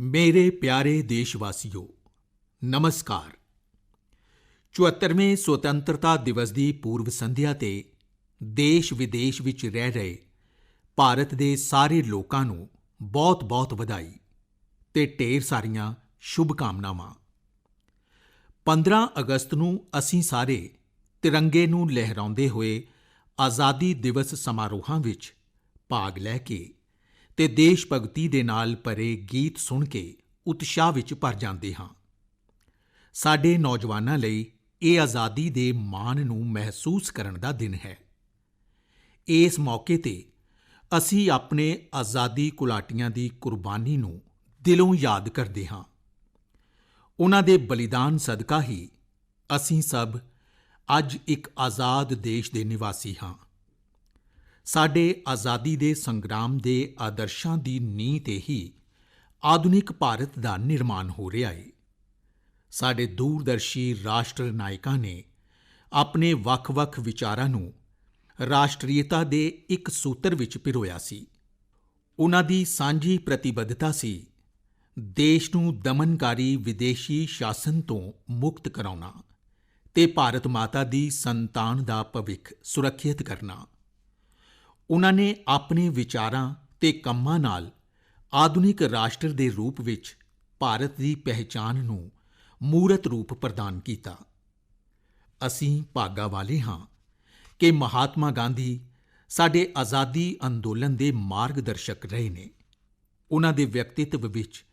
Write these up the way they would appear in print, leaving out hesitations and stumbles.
मेरे प्यारे देशवासियों, नमस्कार। 74वें ਸੁਤੰਤਰਤਾ ਦਿਵਸ ਦੀ ਪੂਰਵ ਸੰਧਿਆ ਤੇ ਦੇਸ਼ ਵਿਦੇਸ਼ ਵਿੱਚ ਰਹਿ ਰਹੇ ਭਾਰਤ ਦੇ ਸਾਰੇ ਲੋਕਾਂ ਨੂੰ ਬਹੁਤ-ਬਹੁਤ ਵਧਾਈ ਤੇ ਢੇਰ ਸਾਰੀਆਂ ਸ਼ੁਭਕਾਮਨਾਵਾਂ। 15 ਅਗਸਤ ਨੂੰ ਅਸੀਂ ਸਾਰੇ ਤਿਰੰਗੇ ਨੂੰ ਲਹਿਰਾਉਂਦੇ ਹੋਏ ਆਜ਼ਾਦੀ ਦਿਵਸ ਸਮਾਰੋਹਾਂ ਵਿੱਚ ਭਾਗ ਲੈ ਕੇ ਤੇ ਦੇਸ਼ ਭਗਤੀ ਦੇ ਨਾਲ ਭਰੇ ਗੀਤ ਸੁਣ ਕੇ ਉਤਸ਼ਾਹ ਵਿੱਚ ਭਰ ਜਾਂਦੇ ਹਾਂ। ਸਾਡੇ ਨੌਜਵਾਨਾਂ ਲਈ ਇਹ ਆਜ਼ਾਦੀ ਦੇ ਮਾਣ ਨੂੰ ਮਹਿਸੂਸ ਕਰਨ ਦਾ ਦਿਨ ਹੈ। ਇਸ ਮੌਕੇ ਤੇ ਅਸੀਂ ਆਪਣੇ ਆਜ਼ਾਦੀ ਘੁਲਾਟੀਆਂ ਦੀ ਕੁਰਬਾਨੀ ਨੂੰ ਦਿਲੋਂ ਯਾਦ ਕਰਦੇ ਹਾਂ। ਉਨ੍ਹਾਂ ਦੇ ਬਲੀਦਾਨ ਸਦਕਾ ਹੀ ਅਸੀਂ ਸਭ ਅੱਜ ਇੱਕ ਆਜ਼ਾਦ ਦੇਸ਼ ਦੇ ਨਿਵਾਸੀ ਹਾਂ। ਸਾਡੇ ਆਜ਼ਾਦੀ ਦੇ ਸੰਗਰਾਮ ਦੇ ਆਦਰਸ਼ਾਂ ਦੀ ਨੀਂਹ ਤੇ ਹੀ ਆਧੁਨਿਕ ਭਾਰਤ ਦਾ ਨਿਰਮਾਣ ਹੋ ਰਿਹਾ ਹੈ। ਸਾਡੇ ਦੂਰਦਰਸ਼ੀ ਰਾਸ਼ਟਰ ਨਾਇਕਾਂ ਨੇ ਆਪਣੇ ਵੱਖ-ਵੱਖ ਵਿਚਾਰਾਂ ਨੂੰ ਰਾਸ਼ਟਰੀਅਤਾ ਦੇ ਇੱਕ ਸੂਤਰ ਵਿੱਚ ਪਿਰੋਇਆ ਸੀ। ਉਨ੍ਹਾਂ ਦੀ ਸਾਂਝੀ ਪ੍ਰਤੀਬੱਧਤਾ ਸੀ ਦੇਸ਼ ਨੂੰ ਦਮਨਕਾਰੀ ਵਿਦੇਸ਼ੀ ਸ਼ਾਸਨ ਤੋਂ ਮੁਕਤ ਕਰਾਉਣਾ ਤੇ ਭਾਰਤ ਮਾਤਾ ਦੀ ਸੰਤਾਨ ਦਾ ਭਵਿੱਖ ਸੁਰੱਖਿਅਤ ਕਰਨਾ। ਉਨ੍ਹਾਂ ਨੇ ਆਪਣੇ ਵਿਚਾਰਾਂ ਤੇ ਕੰਮਾਂ ਨਾਲ ਆਧੁਨਿਕ ਰਾਸ਼ਟਰ ਦੇ ਰੂਪ ਵਿੱਚ ਭਾਰਤ ਦੀ ਪਹਿਚਾਣ ਨੂੰ ਮੂਰਤ ਰੂਪ ਪ੍ਰਦਾਨ ਕੀਤਾ। ਅਸੀਂ ਭਾਗਾਂ ਵਾਲੇ ਹਾਂ ਕਿ ਮਹਾਤਮਾ ਗਾਂਧੀ ਸਾਡੇ ਆਜ਼ਾਦੀ ਅੰਦੋਲਨ ਦੇ ਮਾਰਗਦਰਸ਼ਕ ਰਹੇ ਨੇ। ਉਨ੍ਹਾਂ ਦੇ ਵਿਅਕਤੀਤਵ ਵਿੱਚ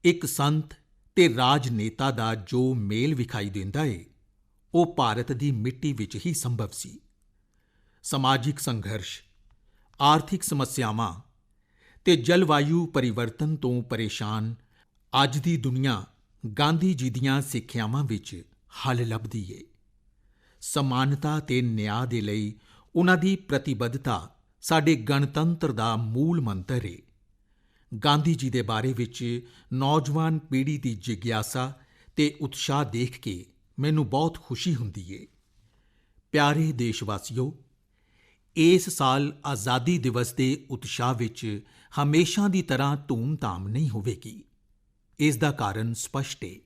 ਇੱਕ ਸੰਤ ਤੇ ਰਾਜਨੇਤਾ ਦਾ ਜੋ ਮੇਲ ਵਿਖਾਈ ਦਿੰਦਾ ਏ, ਉਹ ਭਾਰਤ ਦੀ ਮਿੱਟੀ ਵਿੱਚ ਹੀ ਸੰਭਵ ਸੀ। ਸਮਾਜਿਕ ਸੰਘਰਸ਼, ਆਰਥਿਕ ਸਮੱਸਿਆਵਾਂ ਤੇ ਜਲਵਾਯੂ ਪਰਿਵਰਤਨ ਤੋਂ ਪਰੇਸ਼ਾਨ ਅੱਜ ਦੀ ਦੁਨੀਆ ਗਾਂਧੀ ਜੀ ਦੀਆਂ ਸਿੱਖਿਆਵਾਂ ਵਿੱਚ ਹੱਲ ਲੱਭਦੀ ਏ। ਸਮਾਨਤਾ ਤੇ ਨਿਆਂ ਦੇ ਲਈ ਉਨ੍ਹਾਂ ਦੀ ਪ੍ਰਤੀਬੱਧਤਾ ਸਾਡੇ ਗਣਤੰਤਰ ਦਾ ਮੂਲ ਮੰਤਰ ਏ। ਗਾਂਧੀ ਜੀ ਦੇ ਬਾਰੇ ਵਿੱਚ ਨੌਜਵਾਨ ਪੀੜ੍ਹੀ ਦੀ ਜਿਗਿਆਸਾ ਤੇ ਉਤਸ਼ਾਹ ਦੇਖ ਕੇ ਮੈਨੂੰ ਬਹੁਤ ਖੁਸ਼ੀ ਹੁੰਦੀ ਏ। ਪਿਆਰੇ ਦੇਸ਼ਵਾਸੀਓ, ਇਸ ਸਾਲ ਆਜ਼ਾਦੀ ਦਿਵਸ ਦੇ ਉਤਸ਼ਾਹ ਵਿੱਚ ਹਮੇਸ਼ਾ ਦੀ ਤਰ੍ਹਾਂ ਧੂਮ-ਧਾਮ ਨਹੀਂ ਹੋਵੇਗੀ। ਇਸ ਦਾ ਕਾਰਨ ਸਪਸ਼ਟ ਏ।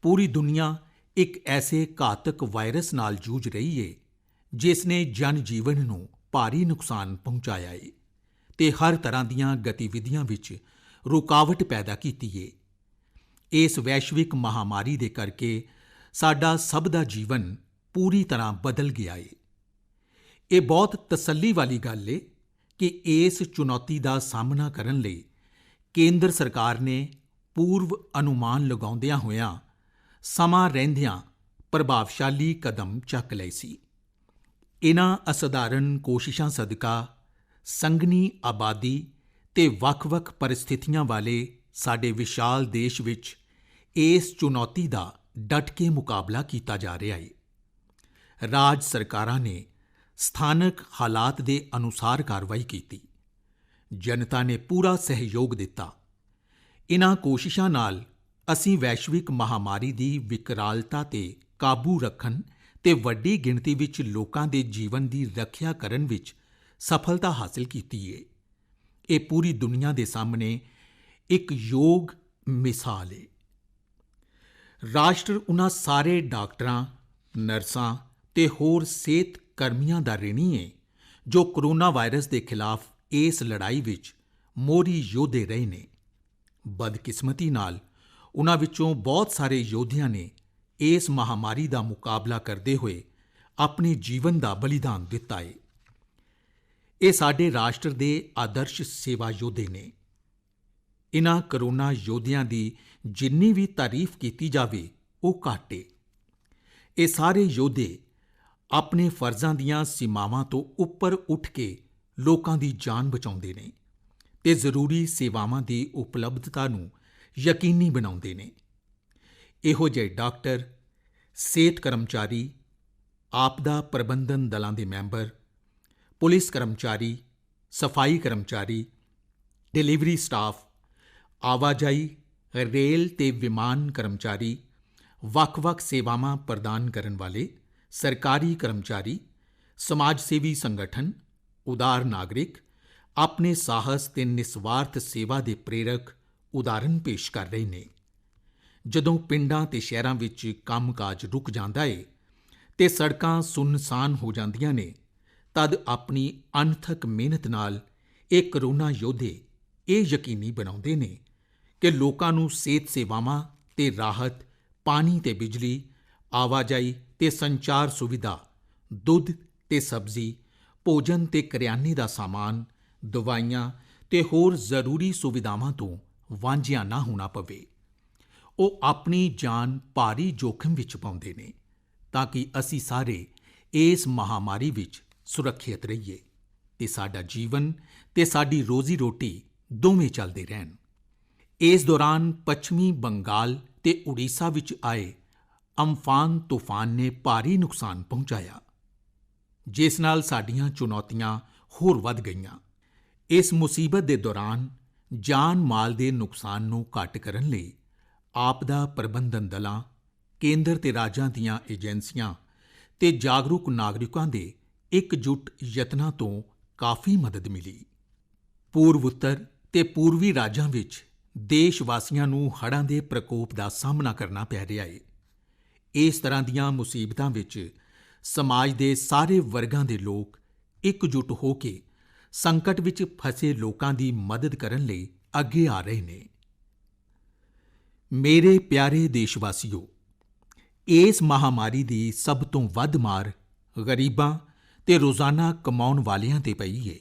ਪੂਰੀ ਦੁਨੀਆ ਇੱਕ ਐਸੇ ਘਾਤਕ ਵਾਇਰਸ ਨਾਲ ਜੂਝ ਰਹੀ ਏ ਜਿਸ ਨੇ ਜਨ ਜੀਵਨ ਨੂੰ ਭਾਰੀ ਨੁਕਸਾਨ ਪਹੁੰਚਾਇਆ ਏ ਤੇ ਹਰ ਤਰ੍ਹਾਂ ਦੀਆਂ ਗਤੀਵਿਧੀਆਂ ਵਿੱਚ ਰੁਕਾਵਟ ਪੈਦਾ ਕੀਤੀ ਏ। ਇਸ ਵੈਸ਼ਵਿਕ ਮਹਾਮਾਰੀ ਦੇ ਕਰਕੇ ਸਾਡਾ ਸਭ ਦਾ ਜੀਵਨ ਪੂਰੀ ਤਰ੍ਹਾਂ ਬਦਲ ਗਿਆ ਏ। ਇਹ ਬਹੁਤ ਤਸੱਲੀ ਵਾਲੀ ਗੱਲ ਏ ਕਿ ਇਸ ਚੁਣੌਤੀ ਦਾ ਸਾਹਮਣਾ ਕਰਨ ਲਈ ਕੇਂਦਰ ਸਰਕਾਰ ਨੇ ਪੂਰਵ ਅਨੁਮਾਨ ਲਗਾਉਂਦਿਆਂ ਹੋਇਆਂ ਸਮਾਂ ਰਹਿੰਦਿਆਂ ਪ੍ਰਭਾਵਸ਼ਾਲੀ ਕਦਮ ਚੱਕ ਲਏ ਸੀ। ਇਨ੍ਹਾਂ ਅਸਧਾਰਨ ਕੋਸ਼ਿਸ਼ਾਂ ਸਦਕਾ ਸੰਘਣੀ ਆਬਾਦੀ ਤੇ ਵੱਖ-ਵੱਖ ਪਰਿਸਥਿਤੀਆਂ ਵਾਲੇ ਸਾਡੇ ਵਿਸ਼ਾਲ ਦੇਸ਼ ਵਿੱਚ ਇਸ ਚੁਣੌਤੀ ਦਾ ਡਟ ਕੇ ਮੁਕਾਬਲਾ ਕੀਤਾ ਜਾ ਰਿਹਾ ਹੈ। ਰਾਜ ਸਰਕਾਰਾਂ ਨੇ ਸਥਾਨਕ ਹਾਲਾਤ ਦੇ ਅਨੁਸਾਰ ਕਾਰਵਾਈ ਕੀਤੀ। ਜਨਤਾ ਨੇ ਪੂਰਾ ਸਹਿਯੋਗ ਦਿੱਤਾ। ਇਨ੍ਹਾਂ ਕੋਸ਼ਿਸ਼ਾਂ ਨਾਲ ਅਸੀਂ ਵੈਸ਼ਵਿਕ ਮਹਾਮਾਰੀ ਦੀ ਵਿਕਰਾਲਤਾ ਤੇ ਕਾਬੂ ਰੱਖਣ ਤੇ ਵੱਡੀ ਗਿਣਤੀ ਵਿੱਚ ਲੋਕਾਂ ਦੇ ਜੀਵਨ ਦੀ ਰੱਖਿਆ ਕਰਨ ਵਿੱਚ ਸਫਲਤਾ ਹਾਸਲ ਕੀਤੀ ਏ। ਇਹ ਪੂਰੀ ਦੁਨੀਆ ਦੇ ਸਾਹਮਣੇ ਇੱਕ ਯੋਗ ਮਿਸਾਲ ਏ। ਰਾਸ਼ਟਰ ਉਨ੍ਹਾਂ ਸਾਰੇ ਡਾਕਟਰਾਂ, ਨਰਸਾਂ ਤੇ ਹੋਰ ਸਿਹਤ ਕਰਮੀਆਂ ਦਾ ਰਿਣੀ ਏ ਜੋ ਕੋਰੋਨਾ ਵਾਇਰਸ ਦੇ ਖਿਲਾਫ ਇਸ ਲੜਾਈ ਵਿੱਚ ਮੋਹਰੀ ਯੋਧੇ ਰਹੇ ਨੇ। ਬਦਕਿਸਮਤੀ ਨਾਲ ਉਨ੍ਹਾਂ ਵਿੱਚੋਂ ਬਹੁਤ ਸਾਰੇ ਯੋਧਿਆਂ ਨੇ ਇਸ ਮਹਾਮਾਰੀ ਦਾ ਮੁਕਾਬਲਾ ਕਰਦੇ ਹੋਏ ਆਪਣੇ ਜੀਵਨ ਦਾ ਬਲੀਦਾਨ ਦਿੱਤਾ ਏ। ਇਹ ਸਾਡੇ ਰਾਸ਼ਟਰ ਦੇ ਆਦਰਸ਼ ਸੇਵਾ ਯੋਧੇ ਨੇ। ਇਨ੍ਹਾਂ ਕੋਰੋਨਾ ਯੋਧਿਆਂ ਦੀ ਜਿੰਨੀ ਵੀ ਤਾਰੀਫ ਕੀਤੀ ਜਾਵੇ ਉਹ ਘੱਟ ਏ। ਇਹ ਸਾਰੇ ਯੋਧੇ ਆਪਣੇ ਫਰਜ਼ਾਂ ਦੀਆਂ ਸੀਮਾਵਾਂ ਤੋਂ ਉੱਪਰ ਉੱਠ ਕੇ ਲੋਕਾਂ ਦੀ ਜਾਨ ਬਚਾਉਂਦੇ ਨੇ ਤੇ ਜ਼ਰੂਰੀ ਸੇਵਾਵਾਂ ਦੀ ਉਪਲਬਧਤਾ ਨੂੰ ਯਕੀਨੀ ਬਣਾਉਂਦੇ ਨੇ। ਇਹੋ ਜਿਹੇ ਡਾਕਟਰ, ਸਿਹਤ ਕਰਮਚਾਰੀ, ਆਪਦਾ ਪ੍ਰਬੰਧਨ ਦਲਾਂ ਦੇ ਮੈਂਬਰ, ਪੁਲਿਸ ਕਰਮਚਾਰੀ, ਸਫਾਈ ਕਰਮਚਾਰੀ, ਡਿਲੀਵਰੀ ਸਟਾਫ, ਆਵਾਜਾਈ, ਰੇਲ ਤੇ ਵਿਮਾਨ ਕਰਮਚਾਰੀ, ਵੱਖ-ਵੱਖ ਸੇਵਾਵਾਂ ਪ੍ਰਦਾਨ ਕਰਨ ਵਾਲੇ ਸਰਕਾਰੀ ਕਰਮਚਾਰੀ, ਸਮਾਜ ਸੇਵੀ ਸੰਗਠਨ, ਉਦਾਰ ਨਾਗਰਿਕ, ਆਪਣੇ ਸਾਹਸ ਤੇ ਨਿਸਵਾਰਥ ਸੇਵਾ ਦੇ ਪ੍ਰੇਰਕ ਉਦਾਹਰਨ ਪੇਸ਼ ਕਰ ਰਹੇ ਨੇ। ਜਦੋਂ ਪਿੰਡਾਂ ਤੇ ਸ਼ਹਿਰਾਂ ਵਿੱਚ ਕੰਮਕਾਜ ਰੁਕ ਜਾਂਦਾ ਏ ਤੇ ਸੜਕਾਂ ਸੁੰਨਸਾਨ ਹੋ ਜਾਂਦੀਆਂ ਨੇ, ਤਦ ਆਪਣੀ ਅਣਥੱਕ ਮਿਹਨਤ ਨਾਲ ਇਹ ਕਰੋਨਾ ਯੋਧੇ ਇਹ ਯਕੀਨੀ ਬਣਾਉਂਦੇ ਨੇ ਕਿ ਲੋਕਾਂ ਨੂੰ ਸਿਹਤ ਸੇਵਾਵਾਂ ਤੇ ਰਾਹਤ, ਪਾਣੀ ਤੇ ਬਿਜਲੀ, ਆਵਾਜਾਈ ਤੇ ਸੰਚਾਰ ਸੁਵਿਧਾ, ਦੁੱਧ ਤੇ ਸਬਜ਼ੀ, ਭੋਜਨ ਤੇ ਕਰਿਆਨੇ ਦਾ ਸਾਮਾਨ, ਦਵਾਈਆਂ ਤੇ ਹੋਰ ਜ਼ਰੂਰੀ ਸੁਵਿਧਾਵਾਂ ਤੋਂ ਵਾਂਝਿਆ ਨਾ ਹੋਣਾ ਪਵੇ। ਉਹ ਆਪਣੀ ਜਾਨ ਭਾਰੀ ਜੋਖਮ ਵਿੱਚ ਪਾਉਂਦੇ ਨੇ ਤਾਂ ਕਿ ਅਸੀਂ ਸਾਰੇ ਇਸ ਮਹਾਮਾਰੀ ਵਿੱਚ ਸੁਰੱਖਿਅਤ ਰਹੀਏ ਤੇ ਸਾਡਾ ਜੀਵਨ ਤੇ ਸਾਡੀ ਰੋਜ਼ੀ ਰੋਟੀ ਦੋਵੇਂ ਚੱਲਦੇ ਰਹਿਣ। ਇਸ ਦੌਰਾਨ ਪੱਛਮੀ ਬੰਗਾਲ ਤੇ ਉੜੀਸਾ ਵਿੱਚ ਆਏ ਅਮਫਾਨ ਤੂਫਾਨ ਨੇ ਭਾਰੀ ਨੁਕਸਾਨ ਪਹੁੰਚਾਇਆ, ਜਿਸ ਨਾਲ ਸਾਡੀਆਂ ਚੁਣੌਤੀਆਂ ਹੋਰ ਵੱਧ ਗਈਆਂ। ਇਸ ਮੁਸੀਬਤ ਦੇ ਦੌਰਾਨ ਜਾਨ ਮਾਲ ਦੇ ਨੁਕਸਾਨ ਨੂੰ ਘੱਟ ਕਰਨ ਲਈ ਆਪਦਾ ਪ੍ਰਬੰਧਨ ਦਲਾਂ, ਕੇਂਦਰ ਤੇ ਰਾਜਾਂ ਦੀਆਂ ਏਜੰਸੀਆਂ ਤੇ ਜਾਗਰੂਕ ਨਾਗਰਿਕਾਂ ਦੇ ਇਕਜੁੱਟ ਯਤਨਾਂ ਤੋਂ ਕਾਫੀ ਮਦਦ ਮਿਲੀ। ਪੂਰਵ ਉੱਤਰ ਤੇ ਪੂਰਬੀ ਰਾਜਾਂ ਵਿੱਚ ਦੇਸ਼ ਵਾਸੀਆਂ ਨੂੰ ਹੜ੍ਹਾਂ ਦੇ ਪ੍ਰਕੋਪ ਦਾ ਸਾਹਮਣਾ ਕਰਨਾ ਪੈ ਰਿਹਾ ਹੈ। ਇਸ ਤਰ੍ਹਾਂ ਦੀਆਂ ਮੁਸੀਬਤਾਂ ਵਿੱਚ ਸਮਾਜ ਦੇ ਸਾਰੇ ਵਰਗਾਂ ਦੇ ਲੋਕ ਇਕਜੁੱਟ ਹੋ ਕੇ ਸੰਕਟ ਵਿੱਚ ਫਸੇ ਲੋਕਾਂ ਦੀ ਮਦਦ ਕਰਨ ਲਈ ਅੱਗੇ ਆ ਰਹੇ ਨੇ। ਮੇਰੇ ਪਿਆਰੇ ਦੇਸ਼ਵਾਸੀਓ, ਇਸ ਮਹਾਮਾਰੀ ਦੀ ਸਭ ਤੋਂ ਵੱਧ ਮਾਰ ਗਰੀਬਾਂ ਤੇ ਰੋਜ਼ਾਨਾ ਕਮਾਉਣ ਵਾਲਿਆਂ ਤੇ ਪਈ ਏ।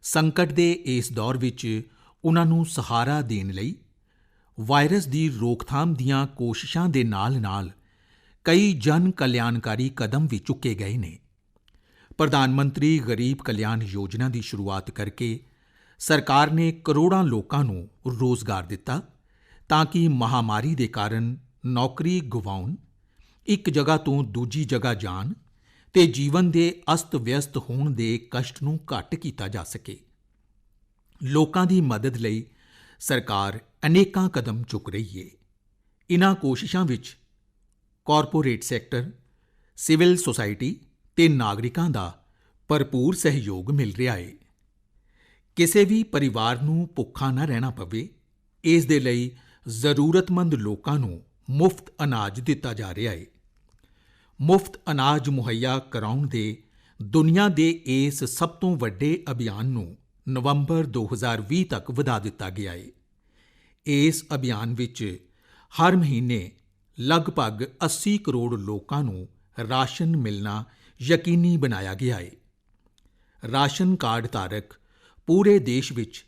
ਸੰਕਟ ਦੇ ਇਸ ਦੌਰ ਵਿੱਚ ਉਨ੍ਹਾਂ ਨੂੰ ਸਹਾਰਾ ਦੇਣ ਲਈ ਵਾਇਰਸ ਦੀ ਰੋਕਥਾਮ ਦੀਆਂ ਕੋਸ਼ਿਸ਼ਾਂ ਦੇ ਨਾਲ-ਨਾਲ ਕਈ ਜਨ ਕਲਿਆਣਕਾਰੀ ਕਦਮ ਵੀ ਚੁੱਕੇ ਗਏ ਨੇ। ਪ੍ਰਧਾਨ ਮੰਤਰੀ ਗਰੀਬ ਕਲਿਆਣ ਯੋਜਨਾ ਦੀ ਸ਼ੁਰੂਆਤ ਕਰਕੇ ਸਰਕਾਰ ਨੇ ਕਰੋੜਾਂ ਲੋਕਾਂ ਨੂੰ ਰੋਜ਼ਗਾਰ ਦਿੱਤਾ ਤਾਂ ਕਿ ਮਹਾਮਾਰੀ ਦੇ ਕਾਰਨ ਨੌਕਰੀ ਗਵਾਉਣ, ਇੱਕ ਜਗ੍ਹਾ ਤੋਂ ਦੂਜੀ ਜਗ੍ਹਾ ਜਾਣ ਤੇ ਜੀਵਨ ਦੇ ਅਸਤ-ਵਿਅਸਤ ਹੋਣ ਦੇ ਕਸ਼ਟ ਨੂੰ ਘੱਟ ਕੀਤਾ ਜਾ ਸਕੇ। ਲੋਕਾਂ ਦੀ ਮਦਦ ਲਈ ਸਰਕਾਰ ਅਨੇਕਾਂ ਕਦਮ ਚੁੱਕ ਰਹੀ ਏ। ਇਨ੍ਹਾਂ ਕੋਸ਼ਿਸ਼ਾਂ ਵਿੱਚ ਕਾਰਪੋਰੇਟ ਸੈਕਟਰ, ਸਿਵਲ ਸੁਸਾਇਟੀ ਤੇ ਨਾਗਰਿਕਾਂ ਦਾ ਭਰਪੂਰ ਸਹਿਯੋਗ ਮਿਲ ਰਿਹਾ ਏ। ਕਿਸੇ ਵੀ ਪਰਿਵਾਰ ਨੂੰ ਭੁੱਖਾ ਨਾ ਰਹਿਣਾ ਪਵੇ, ਇਸ ਦੇ ਲਈ ਜ਼ਰੂਰਤਮੰਦ ਲੋਕਾਂ ਨੂੰ ਮੁਫਤ ਅਨਾਜ ਦਿੱਤਾ ਜਾ ਰਿਹਾ ਏ। ਮੁਫਤ ਅਨਾਜ ਮੁਹੱਈਆ ਕਰਾਉਣ ਦੇ ਦੁਨੀਆ ਦੇ ਇਸ ਸਭ ਤੋਂ ਵੱਡੇ ਅਭਿਆਨ ਨੂੰ ਨਵੰਬਰ 2020 ਤੱਕ ਵਧਾ ਦਿੱਤਾ ਗਿਆ ਏ। ਇਸ ਅਭਿਆਨ ਵਿੱਚ ਹਰ ਮਹੀਨੇ ਲਗਭਗ 80 ਕਰੋੜ ਲੋਕਾਂ ਨੂੰ ਰਾਸ਼ਨ ਮਿਲਣਾ ਯਕੀਨੀ ਬਣਾਇਆ ਗਿਆ ਏ। ਰਾਸ਼ਨ ਕਾਰਡ ਧਾਰਕ ਪੂਰੇ ਦੇਸ਼ ਵਿੱਚ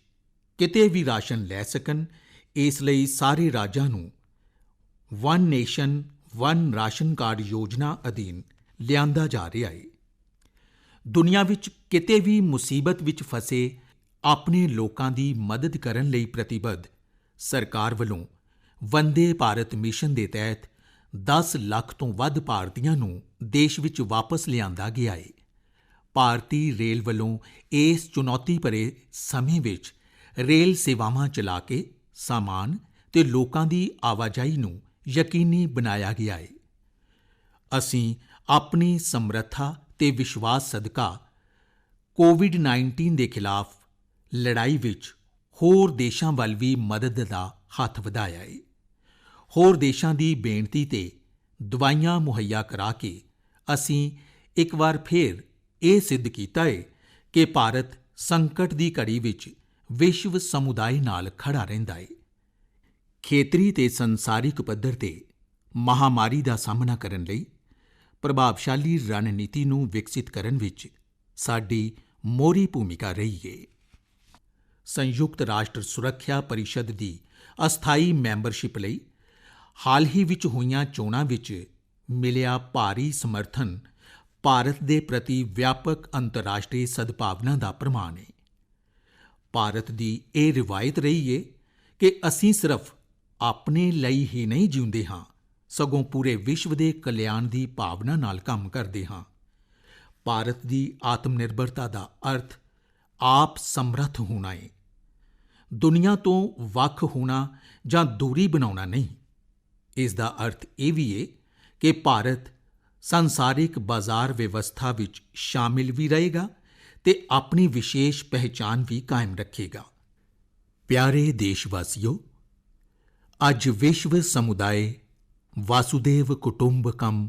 ਕਿਤੇ ਵੀ ਰਾਸ਼ਨ ਲੈ ਸਕਣ, ਇਸ ਲਈ ਸਾਰੇ ਰਾਜਾਂ ਨੂੰ one nation one ration card ਯੋਜਨਾ ਅਧੀਨ ਲਿਆਂਦਾ ਜਾ ਰਿਹਾ ਏ। ਦੁਨੀਆ ਵਿੱਚ ਕਿਤੇ ਵੀ ਮੁਸੀਬਤ ਵਿੱਚ ਫਸੇ ਆਪਣੇ ਲੋਕਾਂ ਦੀ ਮਦਦ ਕਰਨ ਲਈ ਪ੍ਰਤੀਬੱਧ ਸਰਕਾਰ ਵੱਲੋਂ ਵੰਦੇ ਭਾਰਤ ਮਿਸ਼ਨ ਦੇ ਤਹਿਤ 10 ਲੱਖ ਤੋਂ ਵੱਧ ਭਾਰਤੀਆਂ ਨੂੰ ਦੇਸ਼ ਵਿੱਚ ਵਾਪਸ ਲਿਆਂਦਾ ਗਿਆ ਏ। ਭਾਰਤੀ ਰੇਲ ਵੱਲੋਂ ਇਸ ਚੁਣੌਤੀ ਭਰੇ ਸਮੇਂ ਵਿੱਚ ਰੇਲ ਸੇਵਾਵਾਂ ਚਲਾ ਕੇ ਸਾਮਾਨ ਤੇ ਲੋਕਾਂ ਦੀ ਆਵਾਜਾਈ ਨੂੰ ਯਕੀਨੀ ਬਣਾਇਆ ਗਿਆ ਏ। ਅਸੀਂ ਆਪਣੀ ਸਮਰੱਥਾ ਤੇ ਵਿਸ਼ਵਾਸ ਸਦਕਾ ਕੋਵਿਡ-19 ਦੇ ਖਿਲਾਫ ਲੜਾਈ ਵਿੱਚ ਹੋਰ ਦੇਸ਼ਾਂ ਵੱਲ ਵੀ ਮਦਦ ਦਾ ਹੱਥ ਵਧਾਇਆ ਏ। ਹੋਰ ਦੇਸ਼ਾਂ ਦੀ ਬੇਨਤੀ ਤੇ ਦਵਾਈਆਂ ਮੁਹੱਈਆ ਕਰਾ ਕੇ ਅਸੀਂ ਇੱਕ ਵਾਰ ਫੇਰ ਇਹ ਸਿੱਧ ਕੀਤਾ ਏ ਕਿ ਭਾਰਤ ਸੰਕਟ ਦੀ ਘੜੀ ਵਿੱਚ ਵਿਸ਼ਵ ਸਮੁਦਾਇ ਨਾਲ ਖੜਾ ਰਹਿੰਦਾ ਏ। ਖੇਤਰੀ ਤੇ ਸੰਸਾਰਿਕ ਪੱਧਰ ਤੇ ਮਹਾਮਾਰੀ ਦਾ ਸਾਹਮਣਾ ਕਰਨ ਲਈ ਪ੍ਰਭਾਵਸ਼ਾਲੀ ਰਣਨੀਤੀ ਨੂੰ ਵਿਕਸਿਤ ਕਰਨ ਵਿੱਚ ਸਾਡੀ ਮੋਹਰੀ ਭੂਮਿਕਾ ਰਹੀ ਏ। ਸੰਯੁਕਤ ਰਾਸ਼ਟਰ ਸੁਰੱਖਿਆ ਪਰਿਸ਼ਦ ਦੀ ਅਸਥਾਈ ਮੈਂਬਰਸ਼ਿਪ ਲਈ ਹਾਲ ਹੀ ਵਿੱਚ ਹੋਈਆਂ ਚੋਣਾਂ ਵਿੱਚ ਮਿਲਿਆ ਭਾਰੀ ਸਮਰਥਨ ਭਾਰਤ ਦੇ ਪ੍ਰਤੀ ਵਿਆਪਕ ਅੰਤਰਰਾਸ਼ਟਰੀ ਸਦਭਾਵਨਾ ਦਾ ਪ੍ਰਮਾਣ ਹੈ। ਭਾਰਤ ਦੀ ਇਹ ਰਿਵਾਇਤ ਰਹੀ ਏ ਕਿ ਅਸੀਂ ਸਿਰਫ ਆਪਣੇ ਲਈ ਹੀ ਨਹੀਂ ਜਿਉਂਦੇ ਹਾਂ, ਸਗੋਂ ਪੂਰੇ ਵਿਸ਼ਵ ਦੇ ਕਲਿਆਣ ਦੀ ਭਾਵਨਾ ਨਾਲ ਕੰਮ ਕਰਦੇ ਹਾਂ। ਭਾਰਤ ਦੀ ਆਤਮ ਨਿਰਭਰਤਾ ਦਾ ਅਰਥ ਆਪ ਸਮਰੱਥ ਹੋਣਾ ਏ, ਦੁਨੀਆ ਤੋਂ ਵੱਖ ਹੋਣਾ ਜਾਂ ਦੂਰੀ ਬਣਾਉਣਾ ਨਹੀਂ। ਇਸ ਦਾ ਅਰਥ ਇਹ ਵੀ ਏ ਕਿ ਭਾਰਤ ਸੰਸਾਰਿਕ ਬਾਜ਼ਾਰ ਵਿਵਸਥਾ ਵਿੱਚ ਸ਼ਾਮਿਲ ਵੀ ਰਹੇਗਾ ਤੇ ਆਪਣੀ ਵਿਸ਼ੇਸ਼ ਪਹਿਚਾਣ ਵੀ ਕਾਇਮ ਰੱਖੇਗਾ। ਪਿਆਰੇ ਦੇਸ਼ਵਾਸੀਓ, ਅੱਜ ਵਿਸ਼ਵ ਸਮੁਦਾਇ ਵਾਸੁਦੇਵ ਕੁਟੁੰਬਕਮ